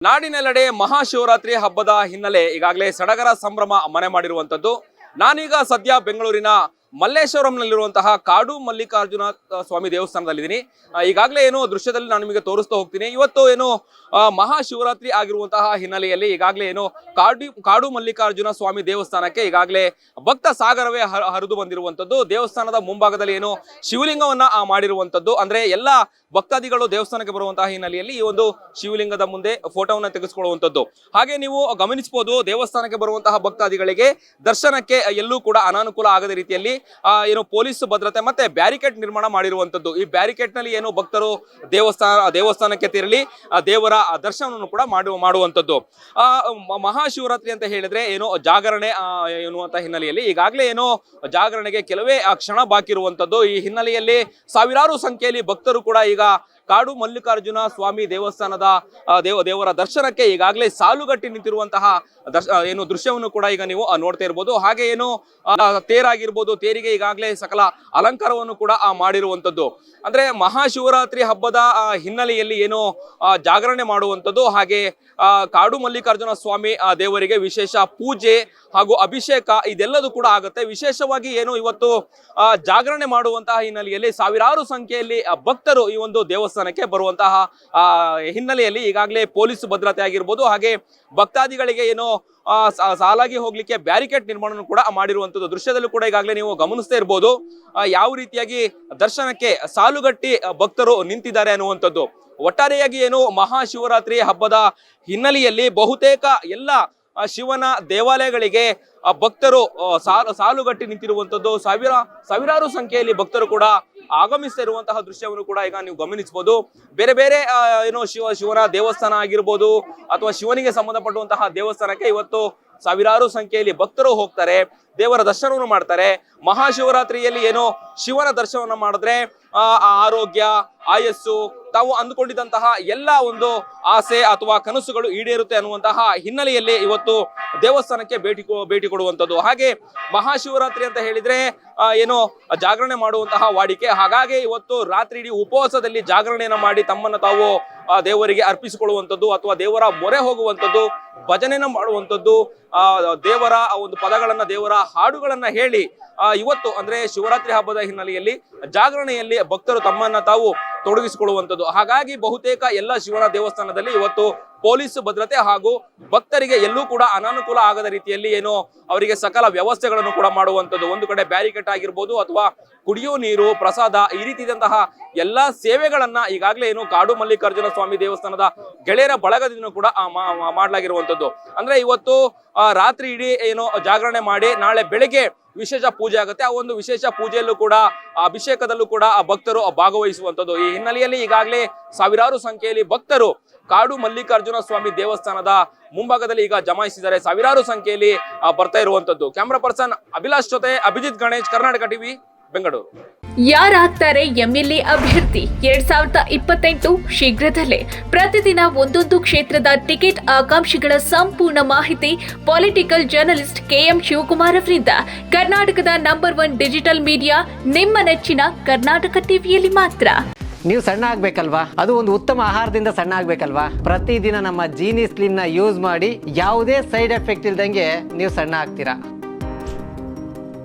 ನಾಡಿನೆಲ್ಲೆಡೆ ಮಹಾಶಿವರಾತ್ರಿ ಹಬ್ಬದ ಹಿನ್ನೆಲೆ ಈಗಾಗಲೇ ಸಡಗರ ಸಂಭ್ರಮ ಮನೆ ಮಾಡಿರುವಂತದ್ದು. ನಾನೀಗ ಸದ್ಯ ಬೆಂಗಳೂರಿನ ಮಲ್ಲೇಶ್ವರಂನಲ್ಲಿರುವಂತಹ ಕಾಡು ಮಲ್ಲಿಕಾರ್ಜುನ ಸ್ವಾಮಿ ದೇವಸ್ಥಾನದಲ್ಲಿದ್ದೀನಿ. ಈಗಾಗಲೇ ಏನು ದೃಶ್ಯದಲ್ಲಿ ನಾನು ನಿಮಗೆ ತೋರಿಸ್ತಾ ಹೋಗ್ತೀನಿ. ಇವತ್ತು ಏನು ಮಹಾಶಿವರಾತ್ರಿ ಆಗಿರುವಂತಹ ಹಿನ್ನೆಲೆಯಲ್ಲಿ ಈಗಾಗಲೇ ಏನು ಕಾಡು ಮಲ್ಲಿಕಾರ್ಜುನ ಸ್ವಾಮಿ ದೇವಸ್ಥಾನಕ್ಕೆ ಈಗಾಗಲೇ ಭಕ್ತ ಸಾಗರವೇ ಹರಿದು ಬಂದಿರುವಂತದ್ದು. ದೇವಸ್ಥಾನದ ಮುಂಭಾಗದಲ್ಲಿ ಏನು ಶಿವಲಿಂಗವನ್ನ ಮಾಡಿರುವಂತದ್ದು. ಅಂದ್ರೆ ಎಲ್ಲ ಭಕ್ತಾದಿಗಳು ದೇವಸ್ಥಾನಕ್ಕೆ ಬರುವಂತಹ ಹಿನ್ನೆಲೆಯಲ್ಲಿ ಈ ಒಂದು ಶಿವಲಿಂಗದ ಮುಂದೆ ಫೋಟೋವನ್ನ ತೆಗೆದುಕೊಳ್ಳುವಂತದ್ದು. ಹಾಗೆ ನೀವು ಗಮನಿಸಬಹುದು, ದೇವಸ್ಥಾನಕ್ಕೆ ಬರುವಂತಹ ಭಕ್ತಾದಿಗಳಿಗೆ ದರ್ಶನಕ್ಕೆ ಎಲ್ಲೂ ಕೂಡ ಅನಾನುಕೂಲ ಆಗದ ರೀತಿಯಲ್ಲಿ ಏನು ಪೊಲೀಸ್ ಭದ್ರತೆ ಮತ್ತೆ ಬ್ಯಾರಿಕೇಡ್ ನಿರ್ಮಾಣ ಮಾಡಿರುವಂತದ್ದು. ಈ ಬ್ಯಾರಿಕೇಡ್ ನಲ್ಲಿ ಏನು ಭಕ್ತರು ದೇವಸ್ಥಾನಕ್ಕೆ ತೆರಳಿ ದೇವರ ದರ್ಶನವನ್ನು ಕೂಡ ಮಾಡುವಂತದ್ದು. ಮಹಾಶಿವರಾತ್ರಿ ಅಂತ ಹೇಳಿದ್ರೆ ಏನು ಜಾಗರಣೆ ಎನ್ನುವಂತ ಹಿನ್ನೆಲೆಯಲ್ಲಿ ಈಗಾಗಲೇ ಏನು ಜಾಗರಣೆಗೆ ಕೆಲವೇ ಕ್ಷಣ ಬಾಕಿ ಇರುವಂತದ್ದು. ಈ ಹಿನ್ನೆಲೆಯಲ್ಲಿ ಸಾವಿರಾರು ಸಂಖ್ಯೆಯಲ್ಲಿ ಭಕ್ತರು ಕೂಡ ಈಗ ಕಾಡು ಮಲ್ಲಿಕಾರ್ಜುನ ಸ್ವಾಮಿ ದೇವಸ್ಥಾನದ ದೇವರ ದರ್ಶನಕ್ಕೆ ಈಗಾಗಲೇ ಸಾಲುಗಟ್ಟಿ ನಿಂತಿರುವಂತಹ ಏನು ದೃಶ್ಯವನ್ನು ಕೂಡ ಈಗ ನೀವು ನೋಡ್ತಾ ಇರ್ಬೋದು. ಹಾಗೆ ಏನು ತೇರಾಗಿರ್ಬೋದು, ತೇರಿಗೆ ಈಗಾಗಲೇ ಸಕಲ ಅಲಂಕಾರವನ್ನು ಕೂಡ ಮಾಡಿರುವಂತದ್ದು. ಅಂದ್ರೆ ಮಹಾಶಿವರಾತ್ರಿ ಹಬ್ಬದ ಹಿನ್ನೆಲೆಯಲ್ಲಿ ಏನು ಜಾಗರಣೆ ಮಾಡುವಂಥದ್ದು, ಹಾಗೆ ಕಾಡು ಮಲ್ಲಿಕಾರ್ಜುನ ಸ್ವಾಮಿ ದೇವರಿಗೆ ವಿಶೇಷ ಪೂಜೆ ಹಾಗೂ ಅಭಿಷೇಕ ಇದೆಲ್ಲದೂ ಕೂಡ ಆಗುತ್ತೆ. ವಿಶೇಷವಾಗಿ ಏನು ಇವತ್ತು ಜಾಗರಣೆ ಮಾಡುವಂತಹ ಹಿನ್ನೆಲೆಯಲ್ಲಿ ಸಾವಿರಾರು ಸಂಖ್ಯೆಯಲ್ಲಿ ಭಕ್ತರು ಈ ಒಂದು ದೇವಸ್ಥಾನಕ್ಕೆ ಬರುವಂತಹ ಹಿನ್ನೆಲೆಯಲ್ಲಿ ಈಗಾಗಲೇ ಪೊಲೀಸ್ ಭದ್ರತೆ ಆಗಿರ್ಬೋದು, ಹಾಗೆ ಭಕ್ತಾದಿಗಳಿಗೆ ಏನು ಸಾಲಾಗಿ ಹೋಗ್ಲಿಕ್ಕೆ ಬ್ಯಾರಿಕೇಡ್ ನಿರ್ಮಾಣ ಕೂಡ ಮಾಡಿರುವಂತದ್ದು. ದೃಶ್ಯದಲ್ಲೂ ಕೂಡ ಈಗಾಗಲೇ ನೀವು ಗಮನಿಸ್ತಾ ಇರ್ಬೋದು ಯಾವ ರೀತಿಯಾಗಿ ದರ್ಶನಕ್ಕೆ ಸಾಲುಗಟ್ಟಿ ಭಕ್ತರು ನಿಂತಿದ್ದಾರೆ ಅನ್ನುವಂಥದ್ದು. ಒಟ್ಟಾರೆಯಾಗಿ ಏನು ಮಹಾಶಿವರಾತ್ರಿ ಹಬ್ಬದ ಹಿನ್ನೆಲೆಯಲ್ಲಿ ಬಹುತೇಕ ಎಲ್ಲ ಶಿವನ ದೇವಾಲಯಗಳಿಗೆ ಭಕ್ತರು ಸಾಲುಗಟ್ಟಿ ನಿಂತಿರುವಂತದ್ದು. ಸಾವಿರಾರು ಸಂಖ್ಯೆಯಲ್ಲಿ ಭಕ್ತರು ಕೂಡ ಆಗಮಿಸ್ತಾ ಇರುವಂತಹ ದೃಶ್ಯವನ್ನು ಕೂಡ ಈಗ ನೀವು ಗಮನಿಸಬಹುದು. ಬೇರೆ ಬೇರೆ ಏನು ಶಿವನ ದೇವಸ್ಥಾನ ಆಗಿರ್ಬೋದು ಅಥವಾ ಶಿವನಿಗೆ ಸಂಬಂಧಪಟ್ಟಂತಹ ದೇವಸ್ಥಾನಕ್ಕೆ ಇವತ್ತು ಸಾವಿರಾರು ಸಂಖ್ಯೆಯಲ್ಲಿ ಭಕ್ತರು ಹೋಗ್ತಾರೆ, ದೇವರ ದರ್ಶನವನ್ನು ಮಾಡ್ತಾರೆ. ಮಹಾಶಿವರಾತ್ರಿಯಲ್ಲಿ ಏನು ಶಿವನ ದರ್ಶನವನ್ನು ಮಾಡಿದ್ರೆ ಆರೋಗ್ಯ, ಆಯಸ್ಸು, ತಾವು ಅಂದುಕೊಂಡಿದ್ದಂತಹ ಎಲ್ಲ ಒಂದು ಆಸೆ ಅಥವಾ ಕನಸುಗಳು ಈಡೇರುತ್ತೆ ಅನ್ನುವಂತಹ ಹಿನ್ನೆಲೆಯಲ್ಲಿ ಇವತ್ತು ದೇವಸ್ಥಾನಕ್ಕೆ ಭೇಟಿ ಕೊಡುವಂಥದ್ದು. ಹಾಗೆ ಮಹಾಶಿವರಾತ್ರಿ ಅಂತ ಹೇಳಿದ್ರೆ ಏನು ಜಾಗರಣೆ ಮಾಡುವಂತಹ ವಾಡಿಕೆ. ಹಾಗಾಗಿ ಇವತ್ತು ರಾತ್ರಿ ಇಡೀ ಉಪವಾಸದಲ್ಲಿ ಜಾಗರಣೆಯನ್ನ ಮಾಡಿ ತಮ್ಮನ್ನು ತಾವು ದೇವರಿಗೆ ಅರ್ಪಿಸಿಕೊಳ್ಳುವಂಥದ್ದು ಅಥವಾ ದೇವರ ಮೊರೆ ಹೋಗುವಂಥದ್ದು, ಭಜನೆನ ಮಾಡುವಂಥದ್ದು, ದೇವರ ಒಂದು ಪದಗಳನ್ನ, ದೇವರ ಹಾಡುಗಳನ್ನ ಹೇಳಿ ಇವತ್ತು ಅಂದ್ರೆ ಶಿವರಾತ್ರಿ ಹಬ್ಬದ ಹಿನ್ನೆಲೆಯಲ್ಲಿ ಜಾಗರಣೆಯಲ್ಲಿ ಭಕ್ತರು ತಮ್ಮನ್ನ ತಾವು ತೊಡಗಿಸಿಕೊಳ್ಳುವಂಥದ್ದು. ಹಾಗಾಗಿ ಬಹುತೇಕ ಎಲ್ಲ ಶಿವನ ದೇವಸ್ಥಾನದಲ್ಲಿ ಇವತ್ತು ಪೊಲೀಸ್ ಭದ್ರತೆ ಹಾಗೂ ಭಕ್ತರಿಗೆ ಎಲ್ಲೂ ಕೂಡ ಅನಾನುಕೂಲ ಆಗದ ರೀತಿಯಲ್ಲಿ ಏನು ಅವರಿಗೆ ಸಕಲ ವ್ಯವಸ್ಥೆಗಳನ್ನು ಕೂಡ ಮಾಡುವಂಥದ್ದು. ಒಂದು ಕಡೆ ಬ್ಯಾರಿಕೇಡ್ ಆಗಿರ್ಬೋದು ಅಥವಾ ಕುಡಿಯೋ ನೀರು, ಪ್ರಸಾದ, ಈ ರೀತಿಯಾದಂತಹ ಎಲ್ಲಾ ಸೇವೆಗಳನ್ನ ಈಗಾಗಲೇ ಏನು ಕಾಡು ಮಲ್ಲಿಕಾರ್ಜುನ ಸ್ವಾಮಿ ದೇವಸ್ಥಾನದ ಗೆಳೆಯರ ಬಳಗದಿಂದ ಕೂಡ ಮಾಡಲಾಗಿರುವಂತದ್ದು. ಅಂದ್ರೆ ಇವತ್ತು ರಾತ್ರಿ ಇಡೀ ಏನು ಜಾಗರಣೆ ಮಾಡಿ ನಾಳೆ ಬೆಳಿಗ್ಗೆ ವಿಶೇಷ ಪೂಜೆ ಆಗುತ್ತೆ. ಆ ಒಂದು ವಿಶೇಷ ಪೂಜೆಯಲ್ಲೂ ಕೂಡ ಅಭಿಷೇಕದಲ್ಲೂ ಕೂಡ ಭಕ್ತರು ಭಾಗವಹಿಸುವಂತದ್ದು. ಈ ಹಿನ್ನೆಲೆಯಲ್ಲಿ ಈಗಾಗಲೇ ಸಾವಿರಾರು ಸಂಖ್ಯೆಯಲ್ಲಿ ಭಕ್ತರು ಕಾಡು ಮಲ್ಲಿಕಾರ್ಜುನ ಸ್ವಾಮಿ ದೇವಸ್ಥಾನದ ಮುಂಭಾಗದಲ್ಲಿ ಈಗ ಜಮಾಯಿಸಿದ್ದಾರೆ. ಸಾವಿರಾರು ಸಂಖ್ಯೆಯಲ್ಲಿ ಬರ್ತಾ ಇರುವಂತದ್ದು. ಕ್ಯಾಮ್ರಾ ಪರ್ಸನ್ ಅಭಿಲಾಷ್ ಜೊತೆ ಅಭಿಜಿತ್ ಗಣೇಶ್, ಕರ್ನಾಟಕ ಟಿವಿ, ಬೆಂಗಳೂರು. ಯಾರಾಗ್ತಾರೆ ಎಂಎಲ್ಎ ಅಭ್ಯರ್ಥಿ 2028 ಶೀಘ್ರದಲ್ಲೇ. ಪ್ರತಿದಿನ ಒಂದೊಂದು ಕ್ಷೇತ್ರದ ಟಿಕೆಟ್ ಆಕಾಂಕ್ಷಿಗಳ ಸಂಪೂರ್ಣ ಮಾಹಿತಿ ಪೊಲಿಟಿಕಲ್ ಜರ್ನಲಿಸ್ಟ್ KM ಶಿವಕುಮಾರ್ ಅವರಿಂದ. ಕರ್ನಾಟಕದ ನಂಬರ್ 1 ಡಿಜಿಟಲ್ ಮೀಡಿಯಾ ನಿಮ್ಮ ನೆಚ್ಚಿನ ಕರ್ನಾಟಕ ಟಿವಿಯಲ್ಲಿ ಮಾತ್ರ. ನೀವು ಸಣ್ಣ ಆಗ್ಬೇಕಲ್ವಾ? ಅದು ಒಂದು ಉತ್ತಮ ಆಹಾರದಿಂದ ಸಣ್ಣ ಆಗ್ಬೇಕಲ್ವಾ? ಪ್ರತಿದಿನ ನಮ್ಮ ಜೀನಿ ಸ್ಲಿಮ್ ನ ಯೂಸ್ ಮಾಡಿ ಯಾವುದೇ ಸೈಡ್ ಎಫೆಕ್ಟ್ ಇಲ್ದಂಗೆ ನೀವು ಸಣ್ಣ ಆಗ್ತೀರಾ.